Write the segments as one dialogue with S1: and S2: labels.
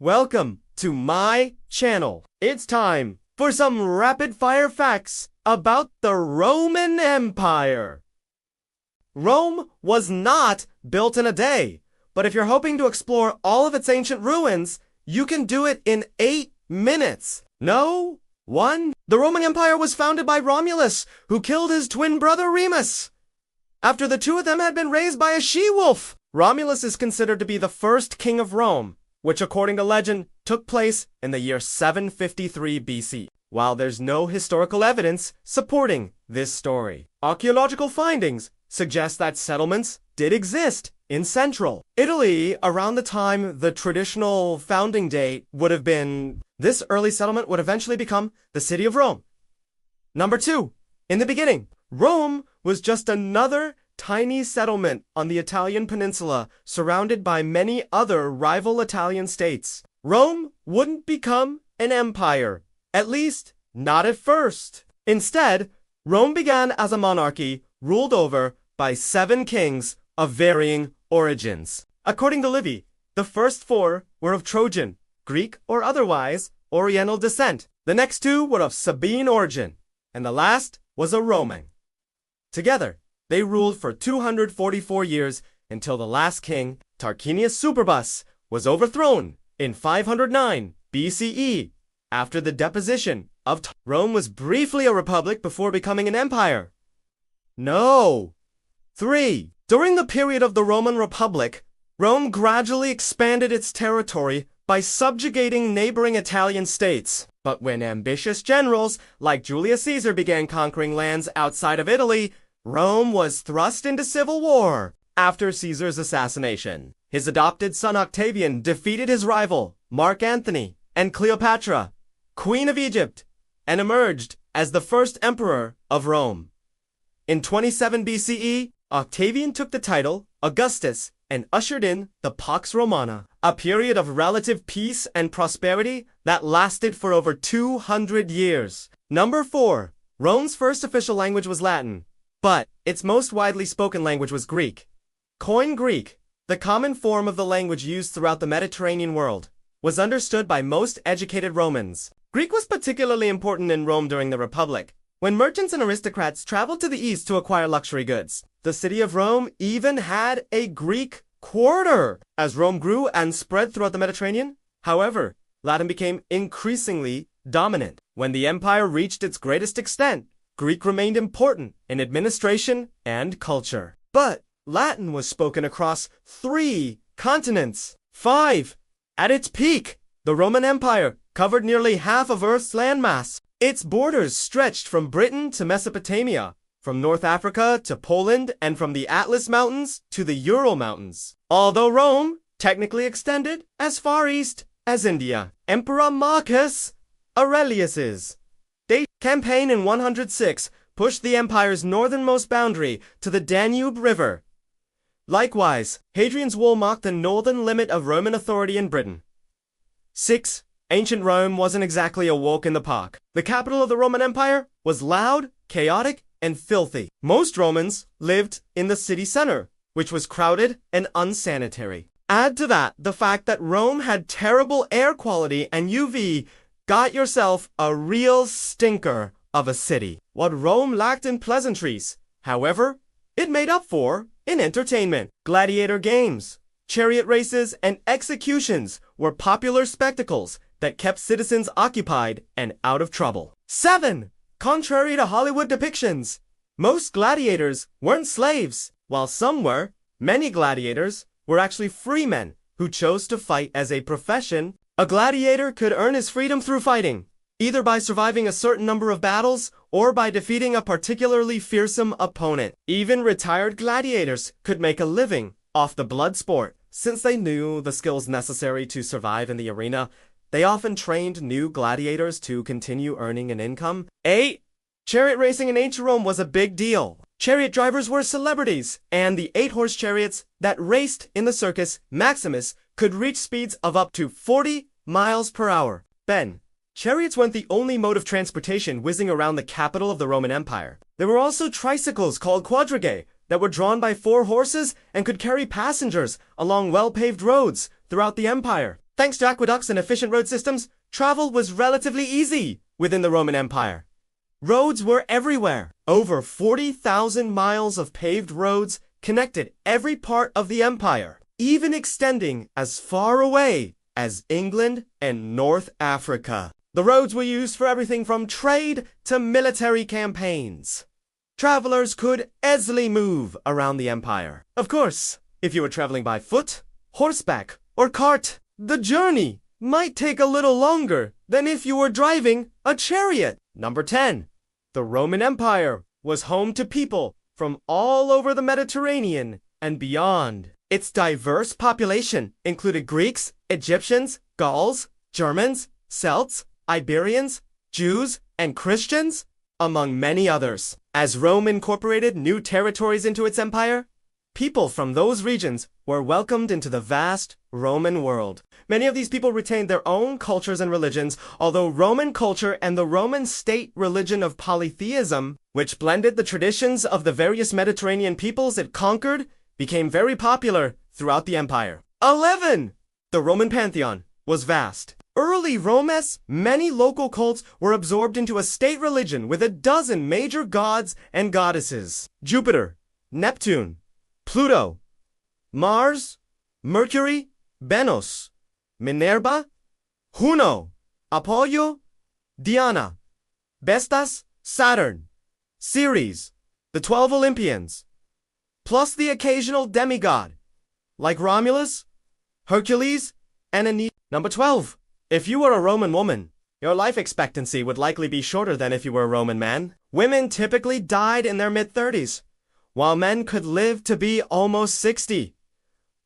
S1: Welcome to my channel. It's time for some rapid-fire facts about the Roman Empire. Rome was not built in a day, but if you're hoping to explore all of its ancient ruins, you can do it in 8 minutes. No, 1. The Roman Empire was founded by Romulus, who killed his twin brother Remus after the two of them had been raised by a she-wolf. Romulus is considered to be the first king of Rome, which according to legend took place in the year 753 BC. While there's no historical evidence supporting this story, archaeological findings suggest that settlements did exist in central Italy around the time the traditional founding date would have been. This early settlement would eventually become the city of Rome. Number 2. In the beginning, Rome was just another tiny settlement on the Italian peninsula, surrounded by many other rival Italian states. Rome wouldn't become an empire, at least not at first. Instead, Rome began as a monarchy ruled over by 7 kings of varying origins. According to Livy, the first 4 were of Trojan, Greek, or otherwise Oriental descent. The next 2 were of Sabine origin, and the last was a Roman. Together, they ruled for 244 years until the last king, Tarquinius Superbus, was overthrown in 509 BCE after the deposition of Rome was briefly a republic before becoming an empire. No. 3. During the period of the Roman Republic, Rome gradually expanded its territory by subjugating neighboring Italian states. But when ambitious generals like Julius Caesar began conquering lands outside of Italy, Rome was thrust into civil war. After Caesar's assassination, his adopted son Octavian defeated his rival, Mark Antony, and Cleopatra, Queen of Egypt, and emerged as the first emperor of Rome. In 27 BCE, Octavian took the title Augustus and ushered in the Pax Romana, a period of relative peace and prosperity that lasted for over 200 years. Number 4. Rome's first official language was Latin, but its most widely spoken language was Greek. Koine Greek, the common form of the language used throughout the Mediterranean world, was understood by most educated Romans. Greek was particularly important in Rome during the Republic, when merchants and aristocrats traveled to the east to acquire luxury goods. The city of Rome even had a Greek quarter. As Rome grew and spread throughout the Mediterranean, however, Latin became increasingly dominant. When the empire reached its greatest extent, Greek remained important in administration and culture. But Latin was spoken across 3 continents. 5. At its peak, the Roman Empire covered nearly half of Earth's landmass. Its borders stretched from Britain to Mesopotamia, from North Africa to Poland, and from the Atlas Mountains to the Ural Mountains. Although Rome technically extended as far east as India. Emperor Marcus Aurelius's campaign in 106 pushed the empire's northernmost boundary to the Danube River. Likewise, Hadrian's Wall marked the northern limit of Roman authority in Britain. 6. Ancient Rome wasn't exactly a walk in the park. The capital of the Roman Empire was loud, chaotic, and filthy. Most Romans lived in the city center, which was crowded and unsanitary. Add to that the fact that Rome had terrible air quality, and UV got yourself a real stinker of a city. What Rome lacked in pleasantries, however, it made up for in entertainment. Gladiator games, chariot races, and executions were popular spectacles that kept citizens occupied and out of trouble. 7. Contrary to Hollywood depictions, most gladiators weren't slaves. While some were, many gladiators were actually free men who chose to fight as a profession. A gladiator could earn his freedom through fighting, either by surviving a certain number of battles or by defeating a particularly fearsome opponent. Even retired gladiators could make a living off the blood sport. Since they knew the skills necessary to survive in the arena, they often trained new gladiators to continue earning an income. 8. Chariot racing in ancient Rome was a big deal. Chariot drivers were celebrities, and the 8-horse chariots that raced in the Circus Maximus could reach speeds of up to 40 miles per hour. Ben, chariots weren't the only mode of transportation whizzing around the capital of the Roman Empire. There were also tricycles called quadrigae that were drawn by 4 horses and could carry passengers along well-paved roads throughout the empire. Thanks to aqueducts and efficient road systems, travel was relatively easy within the Roman Empire. Roads were everywhere. Over 40,000 miles of paved roads connected every part of the empire, even extending as far away as England and North Africa. The roads were used for everything from trade to military campaigns. Travelers could easily move around the empire. Of course, if you were traveling by foot, horseback, or cart, the journey might take a little longer than if you were driving a chariot. Number 10. The Roman Empire was home to people from all over the Mediterranean and beyond. Its diverse population included Greeks, Egyptians, Gauls, Germans, Celts, Iberians, Jews, and Christians, among many others. As Rome incorporated new territories into its empire, people from those regions were welcomed into the vast Roman world. Many of these people retained their own cultures and religions, although Roman culture and the Roman state religion of polytheism, which blended the traditions of the various Mediterranean peoples it conquered, became very popular throughout the empire. 11. The Roman pantheon was vast. Early Rome's many local cults were absorbed into a state religion with a dozen major gods and goddesses. Jupiter, Neptune, Pluto, Mars, Mercury, Venus, Minerva, Juno, Apollo, Diana, Vestas, Saturn, Ceres, the 12 Olympians, plus the occasional demigod, like Romulus, Hercules, and Aeneas. Number 12. If you were a Roman woman, your life expectancy would likely be shorter than if you were a Roman man. Women typically died in their mid-30s, while men could live to be almost 60.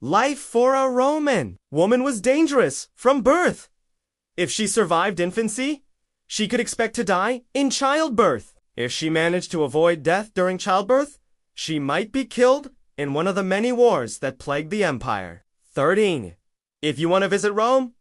S1: Life for a Roman woman was dangerous from birth. If she survived infancy, she could expect to die in childbirth. If she managed to avoid death during childbirth, she might be killed in one of the many wars that plagued the empire. 13. If you want to visit Rome,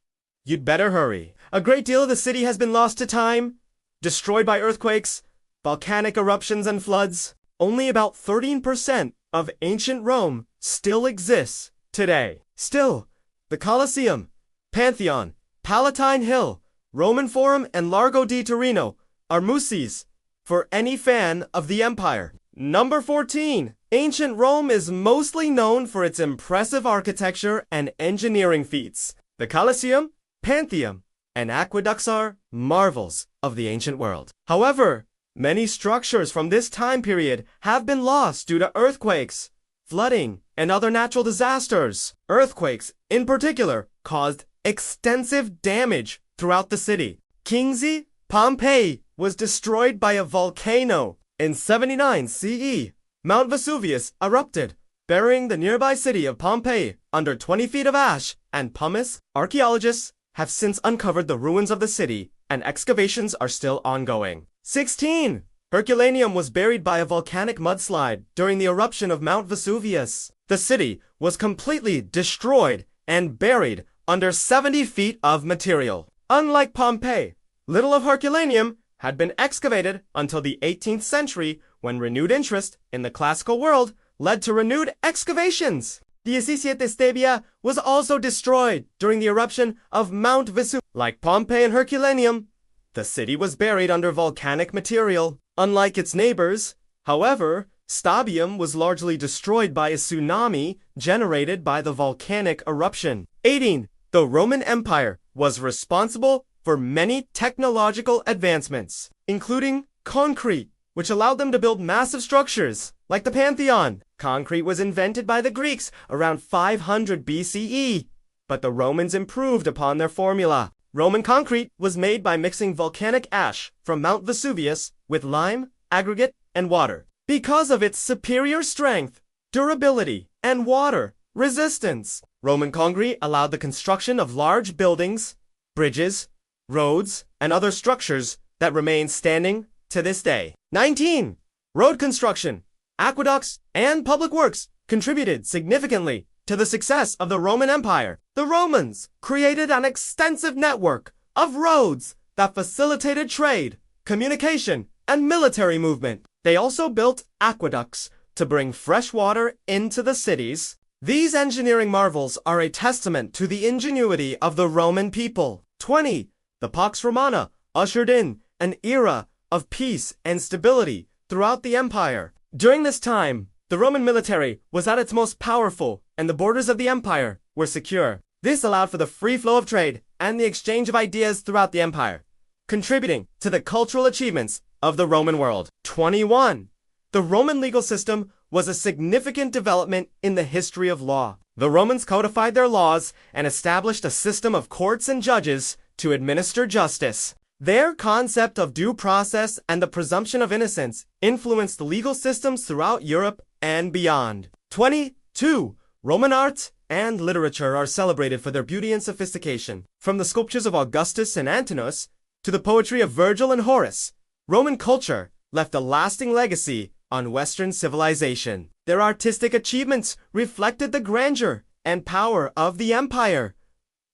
S1: you'd better hurry. A great deal of the city has been lost to time, destroyed by earthquakes, volcanic eruptions, and floods. Only about 13% of ancient Rome still exists today. Still, the Colosseum, Pantheon, Palatine Hill, Roman Forum, and Largo di Torino are must-sees for any fan of the empire. Number 14. Ancient Rome is mostly known for its impressive architecture and engineering feats. The Colosseum, Pantheon, and aqueducts are marvels of the ancient world. However, many structures from this time period have been lost due to earthquakes, flooding, and other natural disasters. Earthquakes, in particular, caused extensive damage throughout the city. King's Pompeii was destroyed by a volcano. In 79 CE, Mount Vesuvius erupted, burying the nearby city of Pompeii under 20 feet of ash and pumice. Archaeologists have since uncovered the ruins of the city, and excavations are still ongoing. 16. Herculaneum was buried by a volcanic mudslide during the eruption of Mount Vesuvius. The city was completely destroyed and buried under 70 feet of material. Unlike Pompeii, little of Herculaneum had been excavated until the 18th century, when renewed interest in the classical world led to renewed excavations. The Assisiate Stabia was also destroyed during the eruption of Mount Vesuvius. Like Pompeii and Herculaneum, the city was buried under volcanic material. Unlike its neighbors, however, Stabium was largely destroyed by a tsunami generated by the volcanic eruption. 18. The Roman Empire was responsible for many technological advancements, including concrete, which allowed them to build massive structures, like the Pantheon. Concrete was invented by the Greeks around 500 BCE, but the Romans improved upon their formula. Roman concrete was made by mixing volcanic ash from Mount Vesuvius with lime, aggregate, and water. Because of its superior strength, durability, and water resistance, Roman concrete allowed the construction of large buildings, bridges, roads, and other structures that remain standing to this day. 19. Road construction, aqueducts, and public works contributed significantly to the success of the Roman Empire. The Romans created an extensive network of roads that facilitated trade, communication, and military movement. They also built aqueducts to bring fresh water into the cities, These engineering marvels are a testament to the ingenuity of the Roman people. 20. The Pax Romana ushered in an era of peace and stability throughout the empire. During this time, the Roman military was at its most powerful, and the borders of the empire were secure. This allowed for the free flow of trade and the exchange of ideas throughout the empire, contributing to the cultural achievements of the Roman world. 21. The Roman legal system was a significant development in the history of law. The Romans codified their laws and established a system of courts and judges to administer justice. Their concept of due process and the presumption of innocence influenced legal systems throughout Europe and beyond. 22. Roman art and literature are celebrated for their beauty and sophistication. From the sculptures of Augustus and Antinous to the poetry of Virgil and Horace, Roman culture left a lasting legacy on Western civilization. Their artistic achievements reflected the grandeur and power of the empire,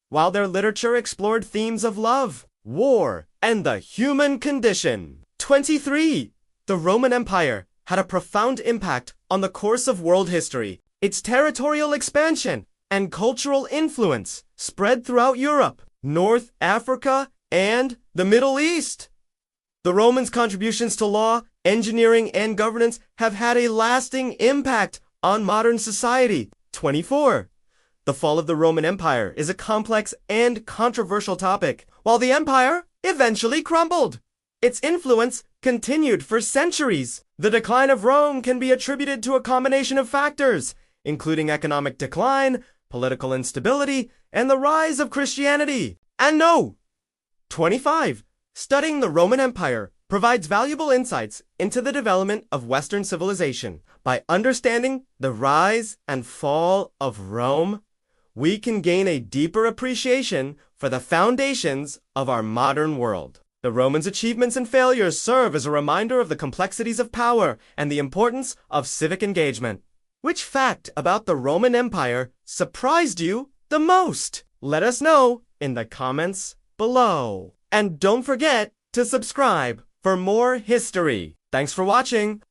S1: while their literature explored themes of love, war, and the human condition. 23. The Roman Empire had a profound impact on the course of world history. Its territorial expansion and cultural influence spread throughout Europe, North Africa, and the Middle East. The Romans' contributions to law, engineering, and governance have had a lasting impact on modern society. 24. The fall of the Roman Empire is a complex and controversial topic. While the empire eventually crumbled, its influence continued for centuries. The decline of Rome can be attributed to a combination of factors, including economic decline, political instability, and the rise of Christianity. And no! 25. Studying the Roman Empire provides valuable insights into the development of Western civilization. By understanding the rise and fall of Rome, we can gain a deeper appreciation for the foundations of our modern world. The Romans' achievements and failures serve as a reminder of the complexities of power and the importance of civic engagement. Which fact about the Roman Empire surprised you the most? Let us know in the comments below. And don't forget to subscribe for more history. Thanks for watching.